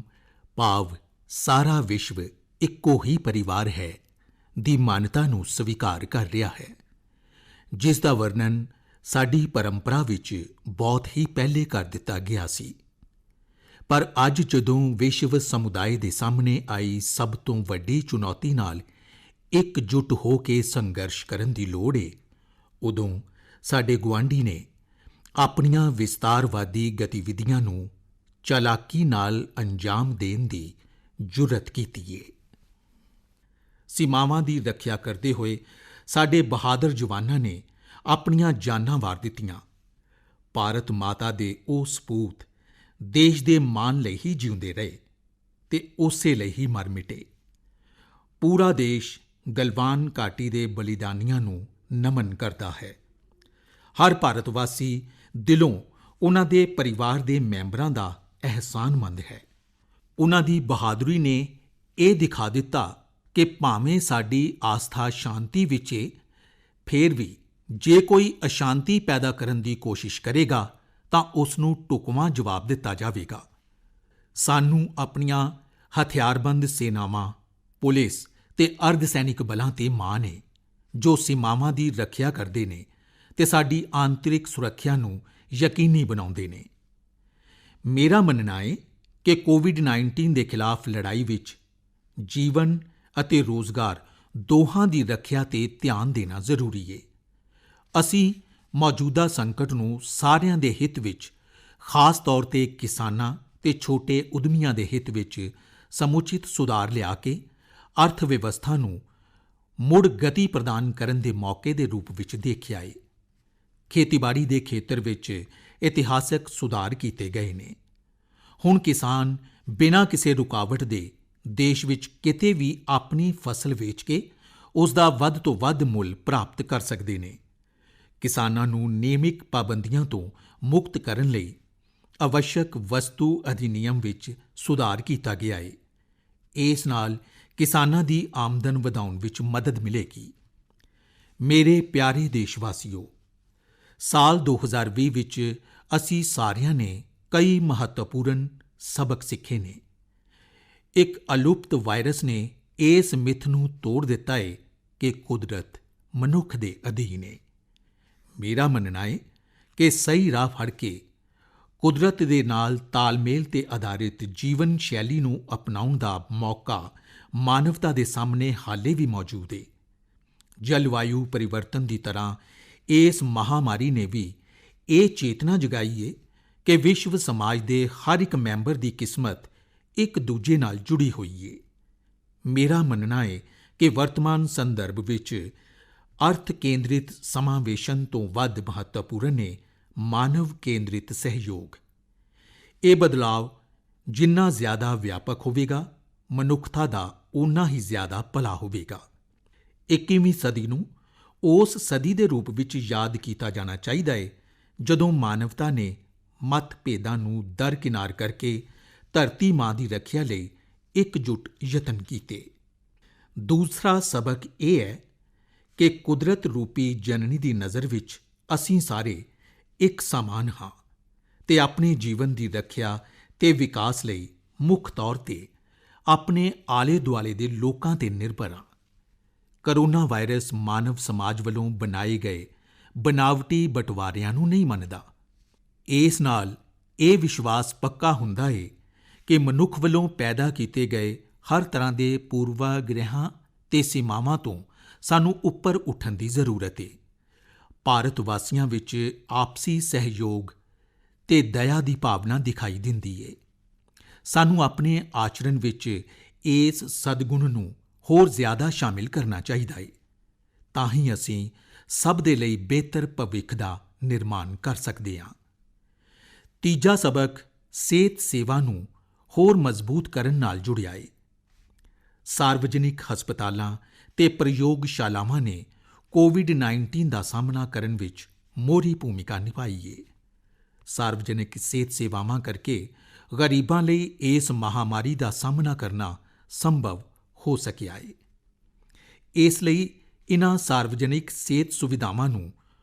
ਭਾਵ ਸਾਰਾ ਵਿਸ਼ਵ ਇੱਕੋ ਹੀ ਪਰਿਵਾਰ ਹੈ ਦੀ ਮਾਨਤਾ ਨੂੰ ਸਵੀਕਾਰ ਕਰ ਰਿਹਾ ਹੈ, ਜਿਸ ਦਾ ਵਰਣਨ ਸਾਡੀ ਪਰੰਪਰਾ ਵਿੱਚ ਬਹੁਤ ਹੀ ਪਹਿਲੇ ਕਰ ਦਿੱਤਾ ਗਿਆ ਸੀ। ਪਰ ਅੱਜ ਜਦੋਂ ਵਿਸ਼ਵ ਸਮੁਦਾਇ ਦੇ ਸਾਹਮਣੇ ਆਈ ਸਭ ਤੋਂ ਵੱਡੀ ਚੁਣੌਤੀ ਨਾਲ ਇਕਜੁੱਟ ਹੋ ਕੇ ਸੰਘਰਸ਼ ਕਰਨ ਦੀ ਲੋੜ ਏ, ਉਦੋਂ ਸਾਡੇ ਗੁਆਂਢੀ ਨੇ ਆਪਣੀਆਂ ਵਿਸਤਾਰਵਾਦੀ ਗਤੀਵਿਧੀਆਂ ਨੂੰ ਚਾਲਾਕੀ ਨਾਲ ਅੰਜਾਮ ਦੇਣ ਦੀ ਜੁਰਅਤ ਕੀਤੀ ਏ। ਸੀਮਾਵਾਂ ਦੀ ਰੱਖਿਆ ਕਰਦੇ ਹੋਏ ਸਾਡੇ ਬਹਾਦਰ ਜਵਾਨਾਂ ਨੇ ਆਪਣੀਆਂ ਜਾਨਾਂ ਵਾਰ ਦਿੱਤੀਆਂ। ਭਾਰਤ ਮਾਤਾ ਦੇ ਉਹ ਸਪੂਤ ਦੇਸ਼ ਦੇ ਮਾਣ ਲਈ ਹੀ ਜਿਉਂਦੇ ਰਹੇ ਤੇ ਉਸੇ ਲਈ ਹੀ ਮਰ ਮਿਟੇ। ਪੂਰਾ ਦੇਸ਼ ਗਲਵਾਨ ਘਾਟੀ ਦੇ ਬਲੀਦਾਨੀਆਂ ਨੂੰ ਨਮਨ ਕਰਦਾ ਹੈ। ਹਰ ਭਾਰਤ ਵਾਸੀ ਦਿਲੋਂ ਉਹਨਾਂ ਦੇ ਪਰਿਵਾਰ ਦੇ ਮੈਂਬਰਾਂ ਦਾ ਅਹਿਸਾਨਮੰਦ ਹੈ। ਉਹਨਾਂ ਦੀ ਬਹਾਦਰੀ ਨੇ ਇਹ ਦਿਖਾ ਦਿੱਤਾ ਕਿ ਭਾਵੇਂ ਸਾਡੀ ਆਸਥਾ ਸ਼ਾਂਤੀ ਵਿੱਚ ਏ, ਫੇਰ ਵੀ ਜੇ ਕੋਈ ਅਸ਼ਾਂਤੀ ਪੈਦਾ ਕਰਨ ਦੀ ਕੋਸ਼ਿਸ਼ ਕਰੇਗਾ ਤਾਂ ਉਸ ਨੂੰ ਢੁਕਵਾਂ ਜਵਾਬ ਦਿੱਤਾ ਜਾਵੇਗਾ। ਸਾਨੂੰ ਆਪਣੀਆਂ ਹਥਿਆਰਬੰਦ ਸੇਨਾਵਾਂ, ਪੁਲਿਸ ਤੇ ਅਰਧ ਸੈਨਿਕ ਬਲਾਂ ਤੇ ਮਾਣ ਏ, ਜੋ ਸੀਮਾਵਾਂ ਦੀ ਰੱਖਿਆ ਕਰਦੇ ਨੇ ਤੇ ਸਾਡੀ ਆਂਤਰਿਕ ਸੁਰੱਖਿਆ ਨੂੰ ਯਕੀਨੀ ਬਣਾਉਂਦੇ ਨੇ। ਮੇਰਾ ਮੰਨਣਾ ਏ ਕਿ ਕੋਵਿਡ-19 ਦੇ ਖਿਲਾਫ ਲੜਾਈ ਵਿੱਚ ਜੀਵਨ ਅਤੇ ਰੋਜ਼ਗਾਰ ਦੋਹਾਂ ਦੀ ਰੱਖਿਆ ਤੇ ਧਿਆਨ ਦੇਣਾ ਜ਼ਰੂਰੀ ਏ। ਅਸੀਂ ਮੌਜੂਦਾ ਸੰਕਟ ਨੂੰ ਸਾਰਿਆਂ ਦੇ ਹਿੱਤ ਵਿੱਚ, ਖਾਸ ਤੌਰ ਤੇ ਕਿਸਾਨਾਂ ਤੇ ਛੋਟੇ ਉਦਮੀਆਂ ਦੇ ਹਿੱਤ ਵਿੱਚ ਸਮੁਚਿਤ ਸੁਧਾਰ ਲਿਆ ਕੇ ਅਰਥ ਵਿਵਸਥਾ ਨੂੰ ਮੁੜ ਗਤੀ ਪ੍ਰਦਾਨ ਕਰਨ ਦੇ ਮੌਕੇ ਦੇ ਰੂਪ ਵਿੱਚ ਦੇਖਿਆ ਏ। ਖੇਤੀਬਾੜੀ ਦੇ ਖੇਤਰ ਵਿੱਚ ਇਤਿਹਾਸਕ ਸੁਧਾਰ ਕੀਤੇ ਗਏ ਨੇ। ਹੁਣ ਕਿਸਾਨ ਬਿਨਾਂ ਕਿਸੇ ਰੁਕਾਵਟ ਦੇ ਦੇਸ਼ ਵਿੱਚ ਕਿਤੇ ਵੀ ਆਪਣੀ ਫਸਲ ਵੇਚ ਕੇ ਉਸ ਦਾ ਵੱਧ ਤੋਂ ਵੱਧ ਮੁੱਲ ਪ੍ਰਾਪਤ ਕਰ ਸਕਦੇ ਨੇ। ਕਿਸਾਨਾਂ ਨੂੰ ਨਿਯਮਿਤ ਪਾਬੰਦੀਆਂ ਤੋਂ ਮੁਕਤ ਕਰਨ ਲਈ ਆਵਸ਼ਕ ਵਸਤੂ ਅਧਿਨਿਯਮ ਵਿੱਚ ਸੁਧਾਰ ਕੀਤਾ ਗਿਆ ਏ। ਇਸ ਨਾਲ ਕਿਸਾਨਾਂ ਦੀ ਆਮਦਨ ਵਧਾਉਣ ਵਿੱਚ ਮਦਦ ਮਿਲੇਗੀ। ਮੇਰੇ ਪਿਆਰੇ ਦੇਸ਼ਵਾਸੀਓ, ਸਾਲ 2020 ਵਿੱਚ ਅਸੀਂ ਸਾਰਿਆਂ ਨੇ ਕਈ ਮਹੱਤਵਪੂਰਨ ਸਬਕ ਸਿੱਖੇ ਨੇ। ਇੱਕ ਅਲੁਪਤ ਵਾਇਰਸ ਨੇ ਇਸ ਮਿੱਥ ਨੂੰ ਤੋੜ ਦਿੱਤਾ ਏ ਕਿ ਕੁਦਰਤ ਮਨੁੱਖ ਦੇ ਅਧੀਨ ਏ। ਮੇਰਾ ਮੰਨਣਾ ਏ ਕਿ ਸਹੀ ਰਾਹ ਫੜ ਕੇ ਕੁਦਰਤ ਦੇ ਨਾਲ ਤਾਲਮੇਲ ਤੇ ਆਧਾਰਿਤ ਜੀਵਨ ਸ਼ੈਲੀ ਨੂੰ ਅਪਣਾਉਣ ਦਾ ਮੌਕਾ ਮਾਨਵਤਾ ਦੇ ਸਾਹਮਣੇ ਹਾਲੇ ਵੀ ਮੌਜੂਦ ਏ। ਜਲਵਾਯੂ ਪਰਿਵਰਤਨ ਦੀ ਤਰ੍ਹਾਂ ਇਸ ਮਹਾਮਾਰੀ ਨੇ ਵੀ ਇਹ ਚੇਤਨਾ ਜਗਾਈ ਏ ਕਿ ਵਿਸ਼ਵ ਸਮਾਜ ਦੇ ਹਰ ਇੱਕ ਮੈਂਬਰ ਦੀ ਕਿਸਮਤ ਇੱਕ ਦੂਜੇ ਨਾਲ ਜੁੜੀ ਹੋਈ ਏ। ਮੇਰਾ ਮੰਨਣਾ ਏ ਕਿ ਵਰਤਮਾਨ ਸੰਦਰਭ ਵਿੱਚ ਅਰਥ ਕੇਂਦਰਿਤ ਸਮਾਵੇਸ਼ਨ ਤੋਂ ਵੱਧ ਮਹੱਤਵਪੂਰਨ ਏ ਮਾਨਵ ਕੇਂਦਰਿਤ ਸਹਿਯੋਗ। ਇਹ ਬਦਲਾਅ ਜਿੰਨਾ ਜ਼ਿਆਦਾ ਵਿਆਪਕ ਹੋਵੇਗਾ, ਮਨੁੱਖਤਾ ਦਾ ਓਨਾ ਹੀ ਜ਼ਿਆਦਾ ਭਲਾ ਹੋਵੇਗਾ। 21ਵੀਂ ਸਦੀ ਨੂੰ ਉਸ ਸਦੀ ਦੇ ਰੂਪ ਵਿੱਚ ਯਾਦ ਕੀਤਾ ਜਾਣਾ ਚਾਹੀਦਾ ਏ ਜਦੋਂ ਮਾਨਵਤਾ ਨੇ ਮਤਭੇਦਾਂ ਨੂੰ ਦਰਕਿਨਾਰ ਕਰਕੇ ਧਰਤੀ ਮਾਂ ਦੀ ਰੱਖਿਆ ਲਈ ਇਕਜੁੱਟ ਯਤਨ ਕੀਤੇ। ਦੂਸਰਾ ਸਬਕ ਇਹ ਹੈ ਕਿ ਕੁਦਰਤ ਰੂਪੀ ਜਨਨੀ ਦੀ ਨਜ਼ਰ ਵਿੱਚ ਅਸੀਂ ਸਾਰੇ ਇੱਕ ਸਮਾਨ ਹਾਂ ਤੇ ਆਪਣੇ ਜੀਵਨ ਦੀ ਰੱਖਿਆ ਤੇ ਵਿਕਾਸ ਲਈ ਮੁੱਖ ਤੌਰ ਤੇ ਆਪਣੇ ਆਲੇ-ਦੁਆਲੇ ਦੇ ਲੋਕਾਂ ਤੇ ਨਿਰਭਰ ਹਾਂ। ਕਰੋਨਾ ਵਾਇਰਸ ਮਾਨਵ ਸਮਾਜ ਵੱਲੋਂ ਬਣਾਏ ਗਏ ਬਨਾਵਟੀ ਬਟਵਾਰਿਆਂ ਨੂੰ ਨਹੀਂ ਮੰਨਦਾ। ਇਸ ਨਾਲ ਇਹ ਵਿਸ਼ਵਾਸ ਪੱਕਾ ਹੁੰਦਾ ਏ ਕਿ ਮਨੁੱਖ ਵੱਲੋਂ ਪੈਦਾ ਕੀਤੇ ਗਏ ਹਰ ਤਰ੍ਹਾਂ ਦੇ ਪੂਰਵਾਗ੍ਰਹਾਂ ਤੇ ਸੀਮਾਵਾਂ ਤੋਂ ਸਾਨੂੰ ਉੱਪਰ ਉੱਠਣ ਦੀ ਜ਼ਰੂਰਤ ਏ। ਭਾਰਤ ਵਾਸੀਆਂ ਵਿੱਚ ਆਪਸੀ ਸਹਿਯੋਗ ਤੇ ਦਇਆ ਦੀ ਭਾਵਨਾ ਦਿਖਾਈ ਦਿੰਦੀ ਏ। ਸਾਨੂੰ ਆਪਣੇ ਆਚਰਣ ਵਿੱਚ ਇਸ ਸਦਗੁਣ ਨੂੰ ਹੋਰ ਜ਼ਿਆਦਾ ਸ਼ਾਮਿਲ ਕਰਨਾ ਚਾਹੀਦਾ ਏ। ਤਾਂ ਹੀ ਅਸੀਂ ਸਭ ਦੇ ਲਈ ਬਿਹਤਰ ਭਵਿੱਖ ਦਾ ਨਿਰਮਾਣ ਕਰ ਸਕਦੇ ਹਾਂ। ਤੀਜਾ ਸਬਕ ਸਿਹਤ ਸੇਵਾ ਨੂੰ ਹੋਰ ਮਜ਼ਬੂਤ ਕਰਨ ਨਾਲ ਜੁੜਿਆ ਏ। ਸਾਰਵਜਨਿਕ ਹਸਪਤਾਲਾਂ ਤੇ ਪ੍ਰਯੋਗਸ਼ਾਲਾਵਾਂ ਨੇ ਕੋਵਿਡ-19 ਦਾ ਸਾਹਮਣਾ ਕਰਨ ਵਿੱਚ ਮੋਹਰੀ ਭੂਮਿਕਾ ਨਿਭਾਈ ਏ। ਸਾਰਵਜਨਿਕ ਸਿਹਤ ਸੇਵਾਵਾਂ ਕਰਕੇ ਗਰੀਬਾਂ ਲਈ ਇਸ ਮਹਾਮਾਰੀ ਦਾ ਸਾਹਮਣਾ ਕਰਨਾ ਸੰਭਵ ਹੋ ਸਕਿਆ ਏ। ਇਸ ਲਈ ਇਨ੍ਹਾਂ ਸਾਰਵਜਨਿਕ ਸਿਹਤ ਸੁਵਿਧਾਵਾਂ ਨੂੰ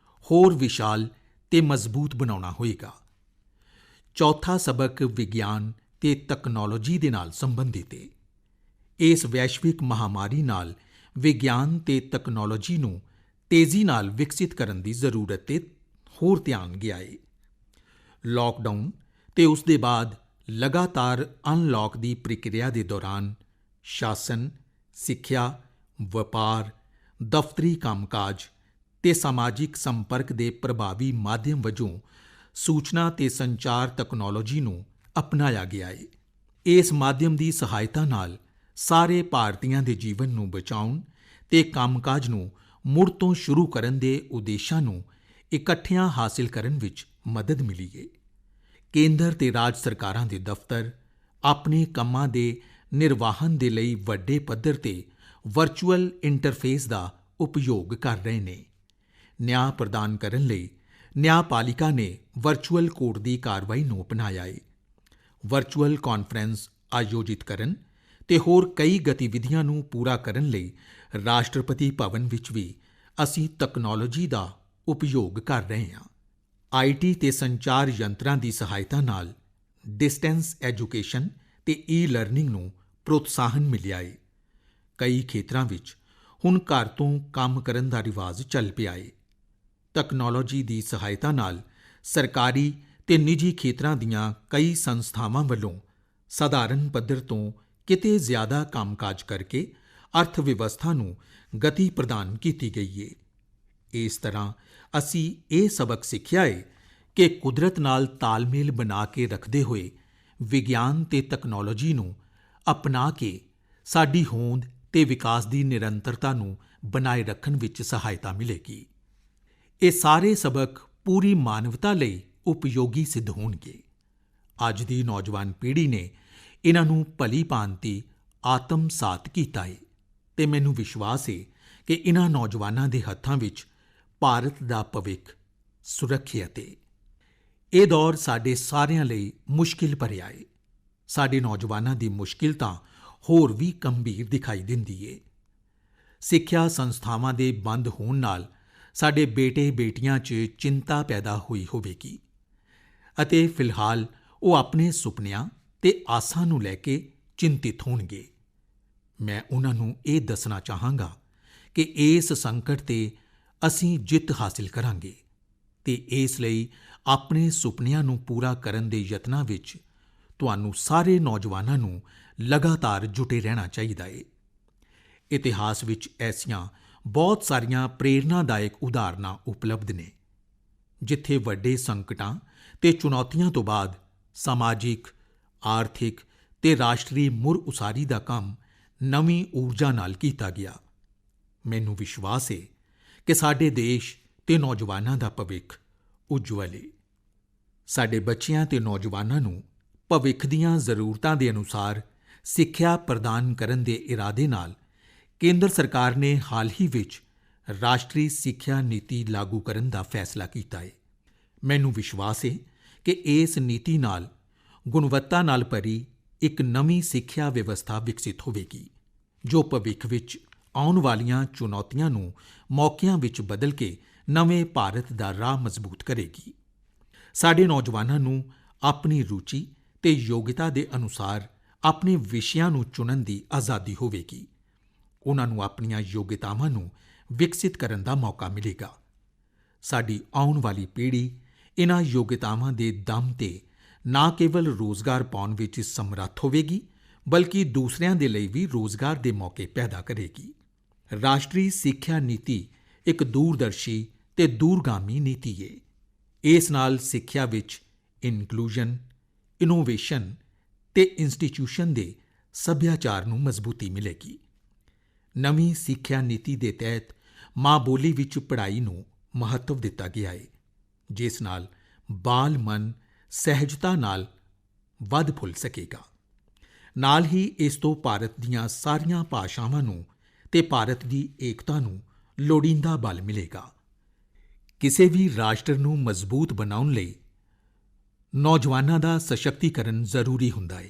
ਹੋਰ ਵਿਸ਼ਾਲ ਤੇ ਮਜ਼ਬੂਤ ਬਣਾਉਣਾ ਹੋਏਗਾ। ਚੌਥਾ ਸਬਕ ਵਿਗਿਆਨ ਤੇ ਤਕਨਾਲੋਜੀ ਦੇ ਨਾਲ ਸੰਬੰਧਿਤ ਹੈ। ਇਸ ਵੈਸ਼ਵਿਕ ਮਹਾਮਾਰੀ ਨਾਲ ਵਿਗਿਆਨ ਤੇ ਤਕਨਾਲੋਜੀ ਨੂੰ ਤੇਜ਼ੀ ਨਾਲ ਵਿਕਸਿਤ ਕਰਨ ਦੀ ਜ਼ਰੂਰਤ 'ਤੇ ਹੋਰ ਧਿਆਨ ਗਿਆ ਹੈ। ਲਾਕਡਾਊਨ ਤੇ ਉਸ ਦੇ ਬਾਅਦ ਲਗਾਤਾਰ ਅਨਲੌਕ ਦੀ ਪ੍ਰਕਿਰਿਆ ਦੇ ਦੌਰਾਨ ਸ਼ਾਸਨ, ਸਿੱਖਿਆ, ਵਪਾਰ, ਦਫ਼ਤਰੀ ਕੰਮਕਾਜ ਤੇ ਸਮਾਜਿਕ ਸੰਪਰਕ ਦੇ ਪ੍ਰਭਾਵੀ ਮਾਧਿਅਮ ਵਜੋਂ ਸੂਚਨਾ ਤੇ ਸੰਚਾਰ ਤਕਨਾਲੋਜੀ ਨੂੰ ਅਪਣਾਇਆ ਗਿਆ ਹੈ। ਇਸ ਮਾਧਿਅਮ ਦੀ ਸਹਾਇਤਾ ਨਾਲ ਸਾਰੇ ਭਾਰਤੀਆਂ ਦੇ ਜੀਵਨ ਨੂੰ ਬਚਾਉਣ ਤੇ ਕੰਮਕਾਜ ਨੂੰ ਮੁੜ ਤੋਂ ਸ਼ੁਰੂ ਕਰਨ ਦੇ ਉਦੇਸ਼ਾਂ ਨੂੰ ਇਕੱਠਿਆਂ ਹਾਸਿਲ ਕਰਨ ਵਿੱਚ ਮਦਦ ਮਿਲੀ ਹੈ। ਕੇਂਦਰ ਤੇ ਰਾਜ ਸਰਕਾਰਾਂ ਦੇ ਦਫ਼ਤਰ ਆਪਣੇ ਕੰਮਾਂ ਦੇ ਨਿਰਵਾਹਨ ਦੇ ਲਈ ਵੱਡੇ ਪੱਧਰ ਤੇ ਵਰਚੁਅਲ ਇੰਟਰਫੇਸ ਦਾ ਉਪਯੋਗ ਕਰ ਰਹੇ ਨੇ। ਨਿਆਂ ਪ੍ਰਦਾਨ ਕਰਨ ਲਈ ਨਿਆਂਪਾਲਿਕਾ ਨੇ ਵਰਚੁਅਲ ਕੋਰਟ ਦੀ ਕਾਰਵਾਈ ਨੂੰ ਅਪਣਾਇਆ ਹੈ। ਵਰਚੁਅਲ ਕਾਨਫਰੰਸ ਆਯੋਜਿਤ ਕਰਨ ਤੇ ਹੋਰ ਕਈ ਗਤੀਵਿਧੀਆਂ ਨੂੰ ਪੂਰਾ ਕਰਨ ਲਈ ਰਾਸ਼ਟਰਪਤੀ ਭਵਨ ਵਿੱਚ ਵੀ ਅਸੀਂ ਤਕਨਾਲੋਜੀ ਦਾ ਉਪਯੋਗ ਕਰ ਰਹੇ ਹਾਂ। IT ਤੇ ਸੰਚਾਰ ਯੰਤਰਾਂ ਦੀ ਸਹਾਇਤਾ ਨਾਲ ਡਿਸਟੈਂਸ ਐਜੂਕੇਸ਼ਨ ਤੇ ਈ-ਲਰਨਿੰਗ ਨੂੰ ਪ੍ਰੋਤਸਾਹਨ ਮਿਲਿਆ ਹੈ। ਕਈ ਖੇਤਰਾਂ ਵਿੱਚ ਹੁਣ ਘਰ ਤੋਂ ਕੰਮ ਕਰਨ ਦਾ ਰਿਵਾਜ ਚੱਲ ਪਿਆ ਹੈ। ਤਕਨਾਲੋਜੀ ਦੀ ਸਹਾਇਤਾ ਨਾਲ ਸਰਕਾਰੀ ਤੇ ਨਿੱਜੀ ਖੇਤਰਾਂ ਦੀਆਂ ਕਈ ਸੰਸਥਾਵਾਂ ਵੱਲੋਂ ਸਧਾਰਨ ਪੱਧਰ ਤੋਂ ਕਿਤੇ ਜ਼ਿਆਦਾ ਕੰਮਕਾਜ ਕਰਕੇ ਅਰਥ ਵਿਵਸਥਾ ਨੂੰ ਗਤੀ ਪ੍ਰਦਾਨ ਕੀਤੀ ਗਈ ਹੈ। ਇਸ ਤਰ੍ਹਾਂ ਅਸੀਂ ਇਹ ਸਬਕ ਸਿੱਖਿਆ ਹੈ ਕਿ ਕੁਦਰਤ ਨਾਲ ਤਾਲਮੇਲ ਬਣਾ ਕੇ ਰੱਖਦੇ ਹੋਏ ਵਿਗਿਆਨ ਤੇ ਤਕਨਾਲੋਜੀ ਨੂੰ ਅਪਣਾ ਕੇ ਸਾਡੀ ਹੋਂਦ ਤੇ ਵਿਕਾਸ ਦੀ ਨਿਰੰਤਰਤਾ ਨੂੰ ਬਣਾਏ ਰੱਖਣ ਵਿੱਚ ਸਹਾਇਤਾ ਮਿਲੇਗੀ। ਇਹ ਸਾਰੇ ਸਬਕ ਪੂਰੀ ਮਾਨਵਤਾ ਲਈ ਉਪਯੋਗੀ ਸਿੱਧ ਹੋਣਗੇ। ਅੱਜ ਦੀ ਨੌਜਵਾਨ ਪੀੜ੍ਹੀ ਨੇ ਇਹਨਾਂ ਨੂੰ ਭਲੀ ਭਾਂਤੀ ਆਤਮਸਾਤ ਕੀਤਾ ਹੈ ਤੇ ਮੈਨੂੰ ਵਿਸ਼ਵਾਸ ਹੈ ਕਿ ਇਹਨਾਂ ਨੌਜਵਾਨਾਂ ਦੇ ਹੱਥਾਂ ਵਿੱਚ ਭਾਰਤ ਦਾ ਭਵਿੱਖ ਸੁਰੱਖਿਅਤ ਹੈ। ਇਹ ਦੌਰ ਸਾਡੇ ਸਾਰਿਆਂ ਲਈ ਮੁਸ਼ਕਿਲ ਭਰਿਆ ਹੈ। ਸਾਡੇ ਨੌਜਵਾਨਾਂ ਦੀ ਮੁਸ਼ਕਿਲ ਤਾਂ ਹੋਰ ਵੀ ਗੰਭੀਰ ਦਿਖਾਈ ਦਿੰਦੀ ਹੈ। ਸਿੱਖਿਆ ਸੰਸਥਾਵਾਂ ਦੇ ਬੰਦ ਹੋਣ ਨਾਲ ਸਾਡੇ ਬੇਟੇ-ਬੇਟੀਆਂ 'ਚ ਚਿੰਤਾ ਪੈਦਾ ਹੋਈ ਹੋਵੇਗੀ ਅਤੇ ਫਿਲਹਾਲ ਉਹ ਆਪਣੇ ਸੁਪਨਿਆਂ ਤੇ ਆਸਾਂ ਨੂੰ ਲੈ ਕੇ ਚਿੰਤਿਤ ਹੋਣਗੇ। ਮੈਂ ਉਹਨਾਂ ਨੂੰ ਇਹ ਦੱਸਣਾ ਚਾਹਾਂਗਾ ਕਿ ਇਸ ਸੰਕਟ 'ਤੇ ਅਸੀਂ ਜਿੱਤ ਹਾਸਿਲ ਕਰਾਂਗੇ ਤੇ ਇਸ ਲਈ ਆਪਣੇ ਸੁਪਨਿਆਂ ਨੂੰ ਪੂਰਾ ਕਰਨ ਦੇ ਯਤਨਾਂ ਵਿੱਚ ਤੁਹਾਨੂੰ ਸਾਰੇ ਨੌਜਵਾਨਾਂ ਨੂੰ ਲਗਾਤਾਰ ਜੁਟੇ ਰਹਿਣਾ ਚਾਹੀਦਾ ਹੈ। ਇਤਿਹਾਸ ਵਿੱਚ ਐਸੀਆਂ ਬਹੁਤ ਸਾਰੀਆਂ ਪ੍ਰੇਰਨਾਦਾਇਕ ਉਦਾਹਰਨਾਂ ਉਪਲਬਧ ਨੇ ਜਿੱਥੇ ਵੱਡੇ ਸੰਕਟਾਂ ਤੇ ਚੁਣੌਤੀਆਂ ਤੋਂ ਬਾਅਦ ਸਮਾਜਿਕ, ਆਰਥਿਕ ਤੇ ਰਾਸ਼ਟਰੀ ਮੁੜ ਉਸਾਰੀ ਦਾ ਕੰਮ ਨਵੀਂ ਊਰਜਾ ਨਾਲ ਕੀਤਾ ਗਿਆ। ਮੈਨੂੰ ਵਿਸ਼ਵਾਸ ਹੈ ਕਿ ਸਾਡੇ ਦੇਸ਼ ਤੇ ਨੌਜਵਾਨਾਂ ਦਾ ਭਵਿੱਖ ਉਜਵਲ ਹੈ। ਸਾਡੇ ਬੱਚਿਆਂ ਤੇ ਨੌਜਵਾਨਾਂ ਨੂੰ ਭਵਿੱਖ ਦੀਆਂ ਜ਼ਰੂਰਤਾਂ ਦੇ ਅਨੁਸਾਰ ਸਿੱਖਿਆ ਪ੍ਰਦਾਨ ਕਰਨ ਦੇ ਇਰਾਦੇ ਨਾਲ ਕੇਂਦਰ ਸਰਕਾਰ ਨੇ ਹਾਲ ਹੀ ਵਿੱਚ ਰਾਸ਼ਟਰੀ ਸਿੱਖਿਆ ਨੀਤੀ ਲਾਗੂ ਕਰਨ ਦਾ ਫੈਸਲਾ ਕੀਤਾ ਹੈ। ਮੈਨੂੰ ਵਿਸ਼ਵਾਸ ਹੈ ਕਿ ਇਸ ਨੀਤੀ ਨਾਲ ਗੁਣਵੱਤਾ ਨਾਲ ਭਰੀ ਇੱਕ ਨਵੀਂ ਸਿੱਖਿਆ ਵਿਵਸਥਾ ਵਿਕਸਿਤ ਹੋਵੇਗੀ ਜੋ ਭਵਿੱਖ ਵਿੱਚ ਆਉਣ ਵਾਲੀਆਂ ਚੁਣੌਤੀਆਂ ਨੂੰ ਮੌਕਿਆਂ ਵਿੱਚ ਬਦਲ ਕੇ ਨਵੇਂ ਭਾਰਤ ਦਾ ਰਾਹ ਮਜ਼ਬੂਤ ਕਰੇਗੀ। ਸਾਡੇ ਨੌਜਵਾਨਾਂ ਨੂੰ ਆਪਣੀ ਰੁਚੀ ਤੇ ਯੋਗਤਾ ਦੇ ਅਨੁਸਾਰ ਆਪਣੇ ਵਿਸ਼ਿਆਂ ਨੂੰ ਚੁਣਨ ਦੀ ਆਜ਼ਾਦੀ ਹੋਵੇਗੀ। ਉਹਨਾਂ ਨੂੰ ਆਪਣੀਆਂ ਯੋਗਤਾਵਾਂ ਨੂੰ ਵਿਕਸਿਤ ਕਰਨ ਦਾ ਮੌਕਾ ਮਿਲੇਗਾ। ਸਾਡੀ ਆਉਣ ਵਾਲੀ ਪੀੜ੍ਹੀ ਇਹਨਾਂ ਯੋਗਤਾਵਾਂ ਦੇ ਦਮ 'ਤੇ ਨਾ ਕੇਵਲ ਰੋਜ਼ਗਾਰ ਪਾਉਣ ਵਿੱਚ ਸਮਰੱਥ ਹੋਵੇਗੀ ਬਲਕਿ ਦੂਸਰਿਆਂ ਦੇ ਲਈ ਵੀ ਰੋਜ਼ਗਾਰ ਦੇ ਮੌਕੇ ਪੈਦਾ ਕਰੇਗੀ। ਰਾਸ਼ਟਰੀ ਸਿੱਖਿਆ ਨੀਤੀ ਇੱਕ ਦੂਰਦਰਸ਼ੀ ਤੇ ਦੂਰਗਾਮੀ ਨੀਤੀ ਹੈ। ਇਸ ਨਾਲ ਸਿੱਖਿਆ ਵਿੱਚ ਇਨਕਲੂਜਨ, ਇਨੋਵੇਸ਼ਨ ਤੇ ਇੰਸਟੀਟਿਊਸ਼ਨ ਦੇ ਸੱਭਿਆਚਾਰ ਨੂੰ ਮਜ਼ਬੂਤੀ ਮਿਲੇਗੀ। ਨਵੀਂ ਸਿੱਖਿਆ ਨੀਤੀ ਦੇ ਤਹਿਤ ਮਾਂ ਬੋਲੀ ਵਿੱਚ ਪੜ੍ਹਾਈ ਨੂੰ ਮਹੱਤਵ ਦਿੱਤਾ ਗਿਆ ਹੈ ਜਿਸ ਨਾਲ ਬਾਲ ਮਨ ਸਹਿਜਤਾ ਨਾਲ ਵੱਧ ਫੁੱਲ ਸਕੇਗਾ। ਨਾਲ ਹੀ ਇਸ ਤੋਂ ਭਾਰਤ ਦੀਆਂ ਸਾਰੀਆਂ ਭਾਸ਼ਾਵਾਂ ਨੂੰ ਤੇ ਭਾਰਤ ਦੀ ਏਕਤਾ ਨੂੰ ਲੋੜੀਂਦਾ ਬਲ ਮਿਲੇਗਾ। ਕਿਸੇ ਵੀ ਰਾਸ਼ਟਰ ਨੂੰ ਮਜ਼ਬੂਤ ਬਣਾਉਣ ਲਈ ਨੌਜਵਾਨਾਂ ਦਾ ਸਸ਼ਕਤੀਕਰਨ ਜ਼ਰੂਰੀ ਹੁੰਦਾ ਹੈ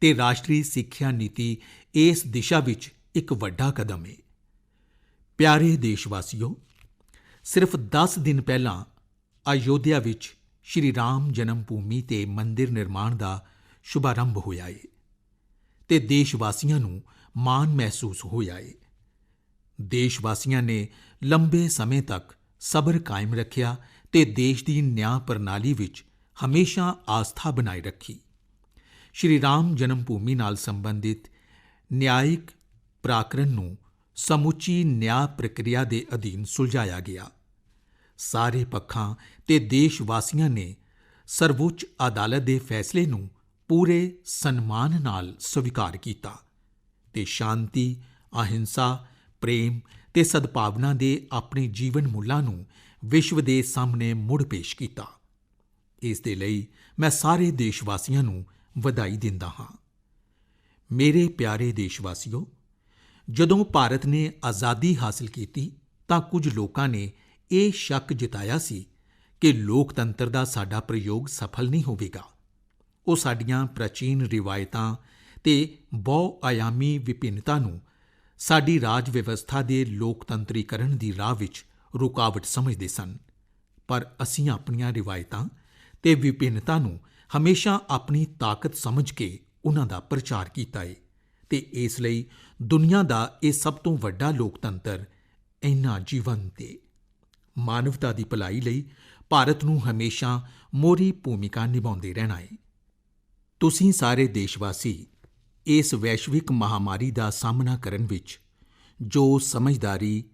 ਤੇ ਰਾਸ਼ਟਰੀ ਸਿੱਖਿਆ ਨੀਤੀ ਇਸ ਦਿਸ਼ਾ ਵਿੱਚ ਇੱਕ ਵੱਡਾ ਕਦਮ ਹੈ। ਪਿਆਰੇ ਦੇਸ਼ ਵਾਸੀਓ, ਸਿਰਫ 10 ਦਿਨ ਪਹਿਲਾਂ ਅਯੋਧਿਆ ਵਿੱਚ ਸ਼੍ਰੀ ਰਾਮ ਜਨਮ ਭੂਮੀ ਤੇ ਮੰਦਿਰ ਨਿਰਮਾਣ ਦਾ ਸ਼ੁਭਾਰੰਭ ਹੋਇਆ ਏ ਤੇ ਦੇਸ਼ ਵਾਸੀਆਂ ਨੂੰ ਮਾਣ ਮਹਿਸੂਸ ਹੋਇਆ ਏ। ਦੇਸ਼ ਵਾਸੀਆਂ ਨੇ ਲੰਬੇ ਸਮੇਂ ਤੱਕ ਸਬਰ ਕਾਇਮ ਰੱਖਿਆ ਤੇ ਦੇਸ਼ ਦੀ ਨਿਆਂ ਪ੍ਰਣਾਲੀ ਵਿੱਚ ਹਮੇਸ਼ਾ ਆਸਥਾ ਬਣਾਈ ਰੱਖੀ। ਸ਼੍ਰੀ ਰਾਮ ਜਨਮ ਭੂਮੀ ਨਾਲ ਸੰਬੰਧਿਤ ਨਿਆਇਕ ਪ੍ਰਕਰਨ ਨੂੰ ਸਮੁੱਚੀ ਨਿਆਂ ਪ੍ਰਕਿਰਿਆ ਦੇ ਅਧੀਨ ਸੁਲਝਾਇਆ ਗਿਆ। ਸਾਰੇ ਪੱਖਾਂ ਤੇ ਦੇਸ਼ ਵਾਸੀਆਂ ਨੇ ਸਰਵਉੱਚ ਅਦਾਲਤ ਦੇ ਫੈਸਲੇ ਨੂੰ ਪੂਰੇ ਸਨਮਾਨ ਨਾਲ ਸਵੀਕਾਰ ਕੀਤਾ ਤੇ ਸ਼ਾਂਤੀ, ਅਹਿੰਸਾ, ਪ੍ਰੇਮ ਤੇ ਸਦਭਾਵਨਾ ਦੇ ਆਪਣੇ ਜੀਵਨ ਮੁੱਲਾਂ ਨੂੰ ਵਿਸ਼ਵ ਦੇ ਸਾਹਮਣੇ ਮੁੜ ਪੇਸ਼ ਕੀਤਾ। ਇਸ ਦੇ ਲਈ ਮੈਂ ਸਾਰੇ ਦੇਸ਼ ਵਾਸੀਆਂ ਨੂੰ ਵਧਾਈ ਦਿੰਦਾ ਹਾਂ। ਮੇਰੇ ਪਿਆਰੇ ਦੇਸ਼ ਵਾਸੀਓ, ਜਦੋਂ ਭਾਰਤ ਨੇ ਆਜ਼ਾਦੀ ਹਾਸਲ ਕੀਤੀ ਤਾਂ ਕੁਝ ਲੋਕਾਂ ਨੇ ਇਹ ਸ਼ੱਕ ਜਤਾਇਆ ਸੀ ਕਿ ਲੋਕਤੰਤਰ ਦਾ ਸਾਡਾ ਪ੍ਰਯੋਗ ਸਫਲ ਨਹੀਂ ਹੋਵੇਗਾ। ਉਹ ਸਾਡੀਆਂ ਪ੍ਰਾਚੀਨ ਰਿਵਾਇਤਾਂ ਤੇ ਬਹੁ-ਆਯਾਮੀ ਵਿਭਿੰਨਤਾ ਨੂੰ ਸਾਡੀ ਰਾਜ ਵਿਵਸਥਾ ਦੇ ਲੋਕਤੰਤਰੀਕਰਨ ਦੀ ਰਾਹ ਵਿੱਚ ਰੁਕਾਵਟ ਸਮਝਦੇ ਸਨ। ਪਰ ਅਸੀਂ ਆਪਣੀਆਂ ਰਿਵਾਇਤਾਂ ਤੇ ਵਿਭਿੰਨਤਾ ਨੂੰ ਹਮੇਸ਼ਾ ਆਪਣੀ ਤਾਕਤ ਸਮਝ ਕੇ ਉਹਨਾਂ ਦਾ ਪ੍ਰਚਾਰ ਕੀਤਾ ਹੈ ਤੇ ਇਸ ਲਈ ਦੁਨੀਆ ਦਾ ਇਹ ਸਭ ਤੋਂ ਵੱਡਾ ਲੋਕਤੰਤਰ ਇੰਨਾ ਜੀਵੰਤ ਹੈ। ਮਾਨਵਤਾ ਦੀ ਭਲਾਈ ਲਈ ਭਾਰਤ ਨੂੰ ਹਮੇਸ਼ਾ ਮੋਹਰੀ ਭੂਮਿਕਾ ਨਿਭਾਉਂਦੇ ਰਹਿਣਾ ਹੈ। ਤੁਸੀਂ ਸਾਰੇ ਦੇਸ਼ਵਾਸੀ ਇਸ ਵੈਸ਼ਵਿਕ ਮਹਾਮਾਰੀ ਦਾ ਸਾਹਮਣਾ ਕਰਨ ਵਿੱਚ ਜੋ ਸਮਝਦਾਰੀ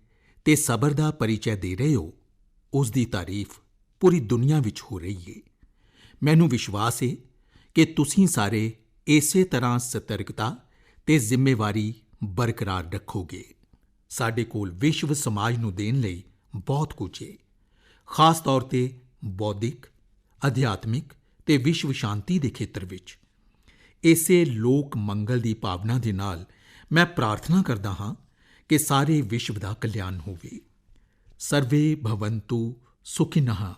ਤੇ ਸਬਰ ਦਾ ਪਰਿਚੈ ਦੇ ਰਹੇ ਹੋ, ਉਸ ਦੀ ਤਾਰੀਫ ਪੂਰੀ ਦੁਨੀਆ ਵਿੱਚ ਹੋ ਰਹੀ ਹੈ। ਮੈਨੂੰ ਵਿਸ਼ਵਾਸ ਹੈ ਕਿ ਤੁਸੀਂ ਸਾਰੇ ਇਸੇ ਤਰ੍ਹਾਂ ਸਤਰਕਤਾ ਤੇ ਜ਼ਿੰਮੇਵਾਰੀ ਬਰਕਰਾਰ ਰੱਖੋਗੇ। ਸਾਡੇ ਕੋਲ ਵਿਸ਼ਵ ਸਮਾਜ ਨੂੰ ਦੇਣ ਲਈ ਬਹੁਤ ਕੁਝ ਹੈ, ਖਾਸ ਤੌਰ 'ਤੇ ਬੌਧਿਕ, ਅਧਿਆਤਮਿਕ ਤੇ ਵਿਸ਼ਵ ਸ਼ਾਂਤੀ ਦੇ ਖੇਤਰ ਵਿੱਚ। ਇਸੇ ਲੋਕ ਮੰਗਲ ਦੀ ਭਾਵਨਾ ਦੇ ਨਾਲ ਮੈਂ ਪ੍ਰਾਰਥਨਾ ਕਰਦਾ ਹਾਂ ਕਿ ਸਾਰੇ ਵਿਸ਼ਵ ਦਾ ਕਲਿਆਣ ਹੋਵੇ। ਸਰਵੇ ਭਵੰਤੂ ਸੁਖਿਨః,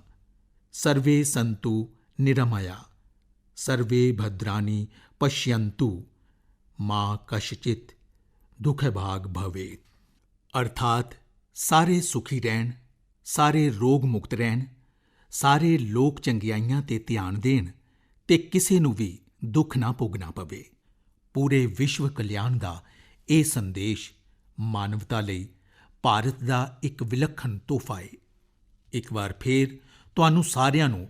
ਸਰਵੇ ਸੰਤੂ ਨਿਰਾਮਇਆ, ਸਰਵੇ ਭਦਰਾਣੀ ਪਸ਼ਯੰਤੂ, ਮਾ ਕਸ਼ਚਿਤ ਦੁਖ ਭਾਗ ਭਵੇਤ। ਅਰਥਾਤ ਸਾਰੇ ਸੁਖੀ ਰਹਿਣ, ਸਾਰੇ ਰੋਗ ਮੁਕਤ ਰਹਿਣ, ਸਾਰੇ ਲੋਕ ਚੰਗਿਆਈਆਂ 'ਤੇ ਧਿਆਨ ਦੇਣ ਤੇ ਕਿਸੇ ਨੂੰ ਵੀ ਦੁੱਖ ਨਾ ਭੋਗਣਾ ਪਵੇ। ਪੂਰੇ ਵਿਸ਼ਵ ਕਲਿਆਣ ਦਾ ਇਹ ਸੰਦੇਸ਼ ਮਾਨਵਤਾ ਲਈ ਭਾਰਤ ਦਾ ਇੱਕ ਵਿਲੱਖਣ ਤੋਹਫਾ ਹੈ। ਇੱਕ ਵਾਰ ਫੇਰ ਤੁਹਾਨੂੰ ਸਾਰਿਆਂ ਨੂੰ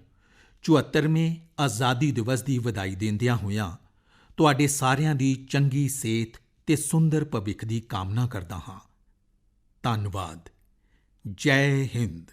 74ਵੇਂ ਆਜ਼ਾਦੀ ਦਿਵਸ ਦੀ ਵਧਾਈ ਦਿੰਦਿਆਂ ਹੋਇਆਂ ਤੁਹਾਡੇ ਸਾਰਿਆਂ ਦੀ ਚੰਗੀ ਸਿਹਤ ਤੇ ਸੁੰਦਰ ਭਵਿੱਖ ਦੀ ਕਾਮਨਾ ਕਰਦਾ ਹਾਂ। ਧੰਨਵਾਦ। ਜੈ ਹਿੰਦ।